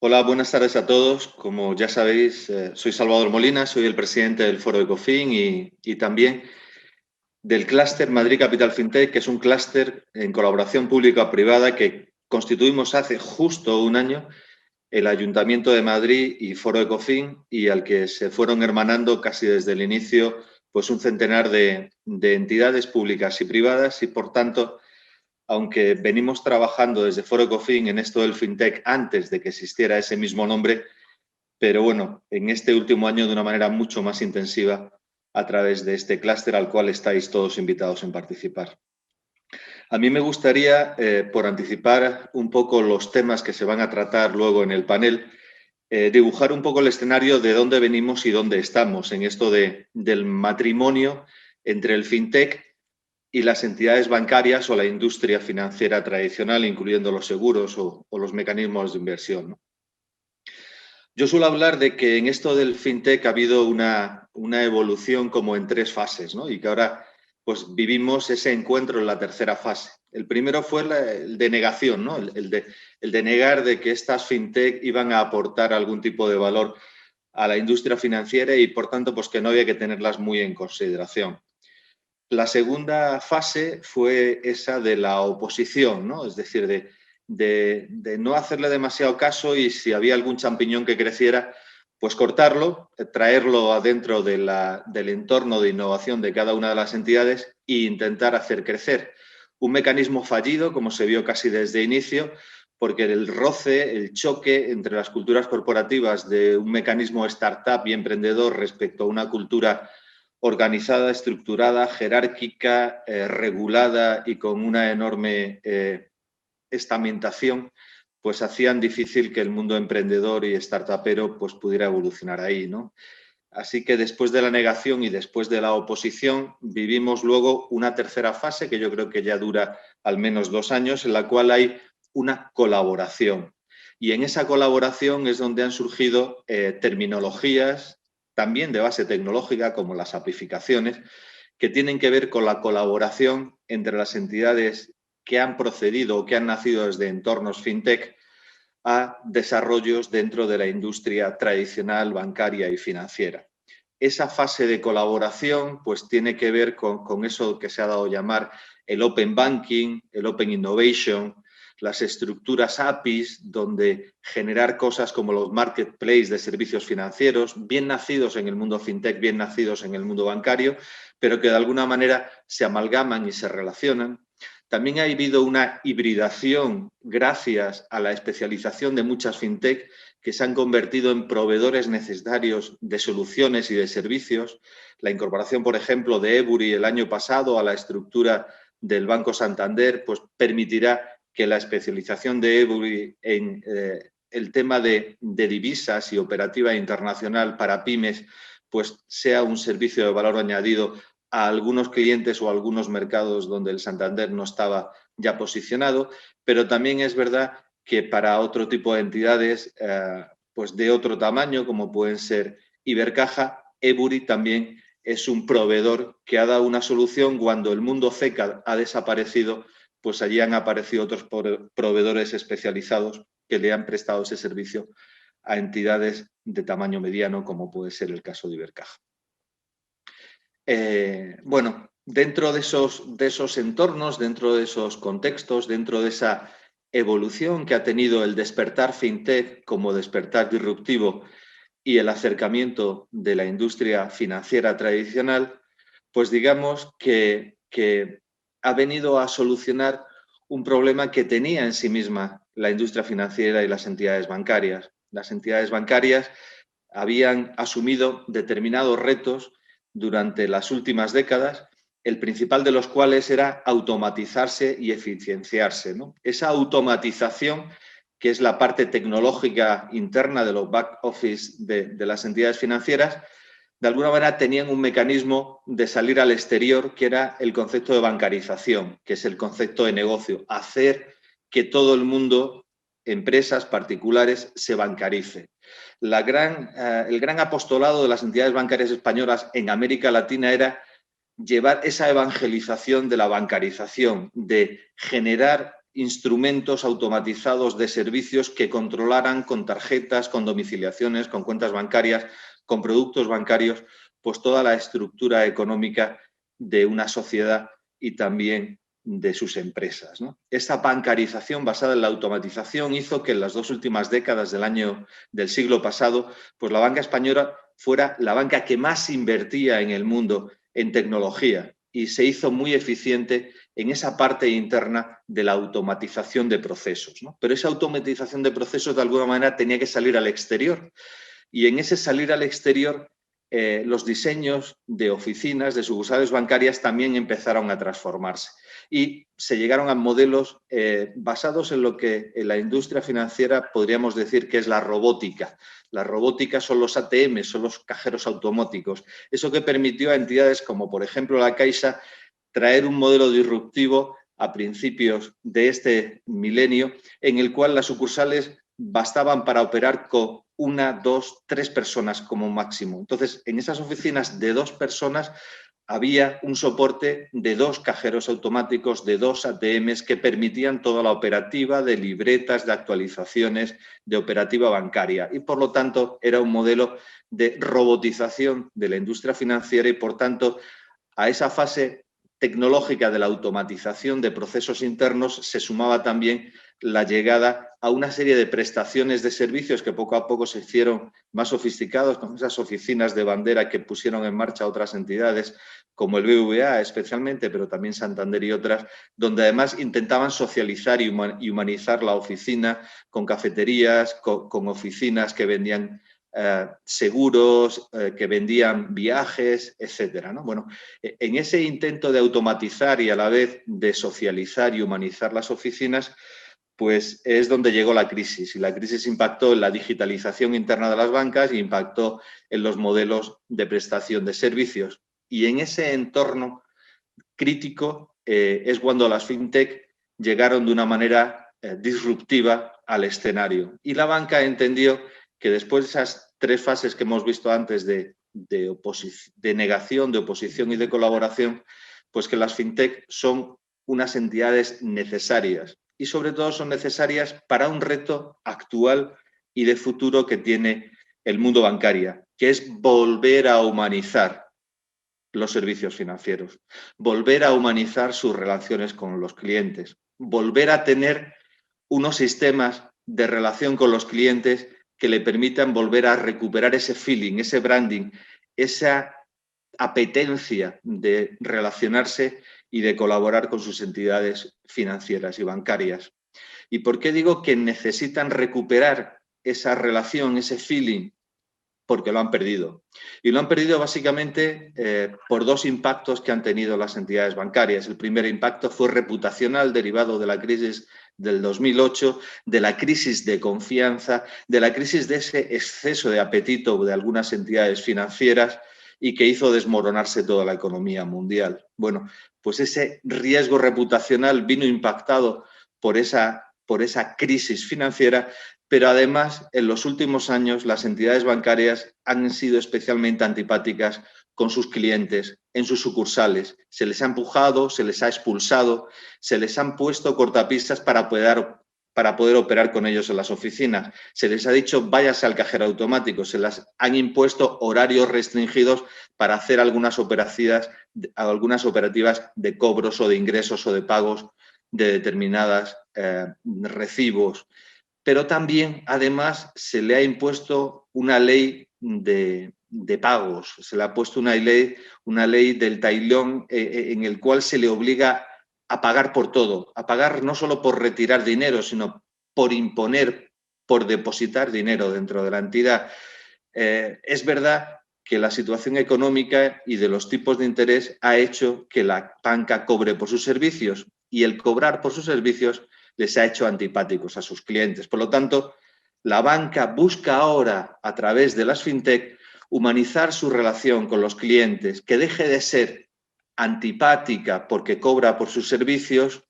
Hola, buenas tardes a todos. Como ya sabéis, soy Salvador Molina, soy el presidente del Foro Ecofin y también del clúster Madrid Capital FinTech, que es un clúster en colaboración pública-privada que constituimos hace justo un año el Ayuntamiento de Madrid y Foro Ecofin, y al que se fueron hermanando casi desde el inicio pues un centenar de entidades públicas y privadas, y por tanto, aunque venimos trabajando desde Foro Ecofin en esto del FinTech antes de que existiera ese mismo nombre, pero bueno, en este último año de una manera mucho más intensiva a través de este clúster al cual estáis todos invitados en participar. A mí me gustaría, por anticipar un poco los temas que se van a tratar luego en el panel, dibujar un poco el escenario de dónde venimos y dónde estamos en esto del matrimonio entre el FinTech y las entidades bancarias o la industria financiera tradicional, incluyendo los seguros o los mecanismos de inversión, ¿no? Yo suelo hablar de que en esto del FinTech ha habido una evolución como en tres fases, ¿no? Y que ahora pues vivimos ese encuentro en la tercera fase. El primero fue el de negación, ¿no? El de negar de que estas FinTech iban a aportar algún tipo de valor a la industria financiera y, por tanto, pues que no había que tenerlas muy en consideración. La segunda fase fue esa de la oposición, ¿no? Es decir, de no hacerle demasiado caso y si había algún champiñón que creciera, pues cortarlo, traerlo adentro del entorno de innovación de cada una de las entidades e intentar hacer crecer. Un mecanismo fallido, como se vio casi desde inicio, porque el roce, el choque entre las culturas corporativas de un mecanismo startup y emprendedor respecto a una cultura organizada, estructurada, jerárquica, regulada y con una enorme estamentación, pues hacían difícil que el mundo emprendedor y startupero pues pudiera evolucionar ahí, ¿no? Así que después de la negación y después de la oposición, vivimos luego una tercera fase que yo creo que ya dura al menos 2 años, en la cual hay una colaboración. Y en esa colaboración es donde han surgido terminologías, también de base tecnológica, como las apificaciones, que tienen que ver con la colaboración entre las entidades que han procedido o que han nacido desde entornos fintech a desarrollos dentro de la industria tradicional, bancaria y financiera. Esa fase de colaboración pues tiene que ver con eso que se ha dado a llamar el Open Banking, el Open Innovation, las estructuras APIs, donde generar cosas como los marketplaces de servicios financieros, bien nacidos en el mundo fintech, bien nacidos en el mundo bancario, pero que de alguna manera se amalgaman y se relacionan. También ha habido una hibridación gracias a la especialización de muchas fintech que se han convertido en proveedores necesarios de soluciones y de servicios. La incorporación, por ejemplo, de Ebury el año pasado a la estructura del Banco Santander pues permitirá que la especialización de Ebury en el tema de divisas y operativa internacional para pymes pues sea un servicio de valor añadido a algunos clientes o a algunos mercados donde el Santander no estaba ya posicionado, pero también es verdad que para otro tipo de entidades pues de otro tamaño, como pueden ser Ibercaja, Ebury también es un proveedor que ha dado una solución cuando el mundo CECA ha desaparecido, pues allí han aparecido otros proveedores especializados que le han prestado ese servicio a entidades de tamaño mediano, como puede ser el caso de Ibercaja. Bueno, dentro de esos entornos, dentro de esos contextos, dentro de esa evolución que ha tenido el despertar fintech como despertar disruptivo y el acercamiento de la industria financiera tradicional, pues digamos que ha venido a solucionar un problema que tenía en sí misma la industria financiera y las entidades bancarias. Las entidades bancarias habían asumido determinados retos durante las últimas décadas, el principal de los cuales era automatizarse y eficienciarse, ¿no? Esa automatización, que es la parte tecnológica interna de los back office de las entidades financieras, de alguna manera tenían un mecanismo de salir al exterior, que era el concepto de bancarización, que es el concepto de negocio, hacer que todo el mundo, empresas particulares, se bancarice. El gran apostolado de las entidades bancarias españolas en América Latina era llevar esa evangelización de la bancarización, de generar instrumentos automatizados de servicios que controlaran con tarjetas, con domiciliaciones, con cuentas bancarias, con productos bancarios, pues toda la estructura económica de una sociedad y también de sus empresas, ¿no? Esta bancarización basada en la automatización hizo que en las 2 últimas décadas del siglo pasado, pues la banca española fuera la banca que más invertía en el mundo en tecnología y se hizo muy eficiente en esa parte interna de la automatización de procesos, ¿no? Pero esa automatización de procesos de alguna manera tenía que salir al exterior y en ese salir al exterior los diseños de oficinas, de sucursales bancarias también empezaron a transformarse y se llegaron a modelos basados en lo que en la industria financiera podríamos decir que es la robótica. La robótica son los ATM, son los cajeros automáticos. Eso que permitió a entidades como, por ejemplo, la Caixa, traer un modelo disruptivo a principios de este milenio en el cual las sucursales bastaban para operar con 1, 2, 3 personas como máximo. Entonces, en esas oficinas de 2 personas había un soporte de 2 cajeros automáticos, de 2 ATMs que permitían toda la operativa de libretas, de actualizaciones, de operativa bancaria. Y, por lo tanto, era un modelo de robotización de la industria financiera y, por tanto, a esa fase tecnológica de la automatización de procesos internos se sumaba también la llegada a una serie de prestaciones de servicios que poco a poco se hicieron más sofisticados, con esas oficinas de bandera que pusieron en marcha otras entidades, como el BBVA especialmente, pero también Santander y otras, donde además intentaban socializar y humanizar la oficina con cafeterías, con oficinas que vendían seguros, que vendían viajes, etcétera, ¿no? Bueno, en ese intento de automatizar y a la vez de socializar y humanizar las oficinas, pues es donde llegó la crisis. Y la crisis impactó en la digitalización interna de las bancas y impactó en los modelos de prestación de servicios. Y en ese entorno crítico es cuando las fintech llegaron de una manera disruptiva al escenario. Y la banca entendió que después de esas 3 fases que hemos visto antes de negación, de oposición y de colaboración, pues que las fintech son unas entidades necesarias y sobre todo son necesarias para un reto actual y de futuro que tiene el mundo bancario, que es volver a humanizar los servicios financieros, volver a humanizar sus relaciones con los clientes, volver a tener unos sistemas de relación con los clientes que le permitan volver a recuperar ese feeling, ese branding, esa apetencia de relacionarse y de colaborar con sus entidades financieras y bancarias. ¿Y por qué digo que necesitan recuperar esa relación, ese feeling? Porque lo han perdido. Y lo han perdido básicamente por 2 impactos que han tenido las entidades bancarias. El primer impacto fue reputacional, derivado de la crisis del 2008, de la crisis de confianza, de la crisis de ese exceso de apetito de algunas entidades financieras y que hizo desmoronarse toda la economía mundial. Bueno, pues ese riesgo reputacional vino impactado por esa crisis financiera, pero además en los últimos años las entidades bancarias han sido especialmente antipáticas con sus clientes en sus sucursales. Se les ha empujado, se les ha expulsado, se les han puesto cortapisas para poder operar con ellos en las oficinas. Se les ha dicho váyase al cajero automático, se les han impuesto horarios restringidos para hacer algunas operativas de cobros o de ingresos o de pagos de determinados recibos. Pero también, además, se le ha impuesto una ley de pagos, se le ha puesto una ley del tailón en el cual se le obliga a pagar por todo, a pagar no solo por retirar dinero, sino por imponer, por depositar dinero dentro de la entidad. Es verdad que la situación económica y de los tipos de interés ha hecho que la banca cobre por sus servicios y el cobrar por sus servicios les ha hecho antipáticos a sus clientes. Por lo tanto, la banca busca ahora, a través de las fintech, humanizar su relación con los clientes, que deje de ser antipática porque cobra por sus servicios,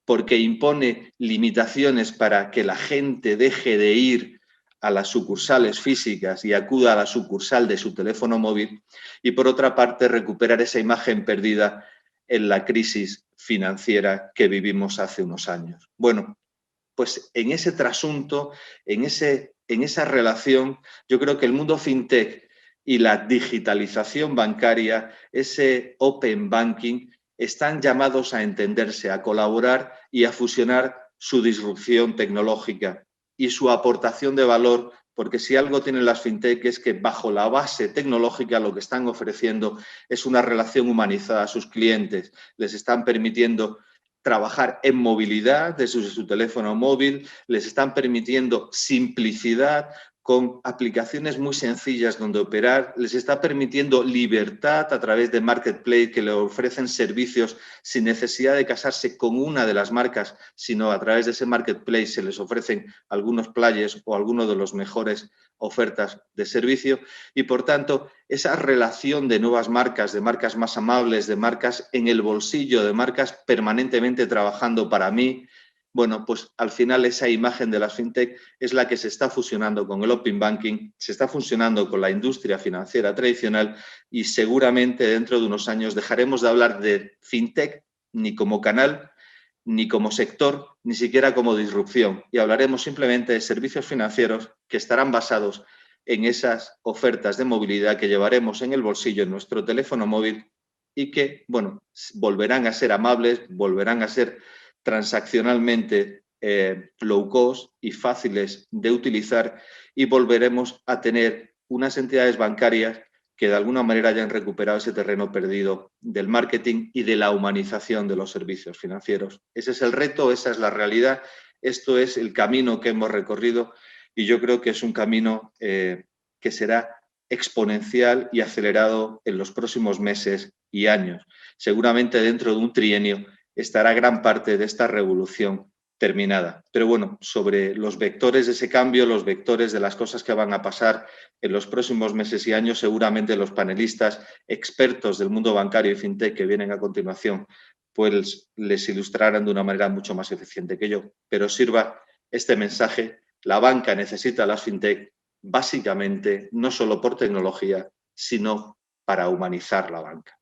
porque impone limitaciones para que la gente deje de ir a las sucursales físicas y acuda a la sucursal de su teléfono móvil y, por otra parte, recuperar esa imagen perdida en la crisis financiera que vivimos hace unos años. Bueno, pues en ese trasunto, en esa relación, yo creo que el mundo fintech y la digitalización bancaria, ese open banking, están llamados a entenderse, a colaborar y a fusionar su disrupción tecnológica y su aportación de valor, porque si algo tienen las fintech es que bajo la base tecnológica lo que están ofreciendo es una relación humanizada a sus clientes, les están permitiendo trabajar en movilidad desde su teléfono móvil, les están permitiendo simplicidad con aplicaciones muy sencillas donde operar, les está permitiendo libertad a través de marketplace que le ofrecen servicios sin necesidad de casarse con una de las marcas, sino a través de ese marketplace se les ofrecen algunos players o algunos de los mejores ofertas de servicio y, por tanto, esa relación de nuevas marcas, de marcas más amables, de marcas en el bolsillo, de marcas permanentemente trabajando para mí, bueno, pues al final esa imagen de las fintech es la que se está fusionando con el open banking, se está fusionando con la industria financiera tradicional y seguramente dentro de unos años dejaremos de hablar de fintech ni como canal, ni como sector, ni siquiera como disrupción. Y hablaremos simplemente de servicios financieros que estarán basados en esas ofertas de movilidad que llevaremos en el bolsillo, en nuestro teléfono móvil y que, bueno, volverán a ser amables, volverán a ser transaccionalmente low cost y fáciles de utilizar y volveremos a tener unas entidades bancarias que de alguna manera hayan recuperado ese terreno perdido del marketing y de la humanización de los servicios financieros. Ese es el reto, esa es la realidad, esto es el camino que hemos recorrido y yo creo que es un camino que será exponencial y acelerado en los próximos meses y años. Seguramente dentro de un trienio estará gran parte de esta revolución terminada. Pero bueno, sobre los vectores de ese cambio, los vectores de las cosas que van a pasar en los próximos meses y años, seguramente los panelistas expertos del mundo bancario y fintech que vienen a continuación, pues les ilustrarán de una manera mucho más eficiente que yo. Pero sirva este mensaje, la banca necesita a las fintech básicamente no solo por tecnología, sino para humanizar la banca.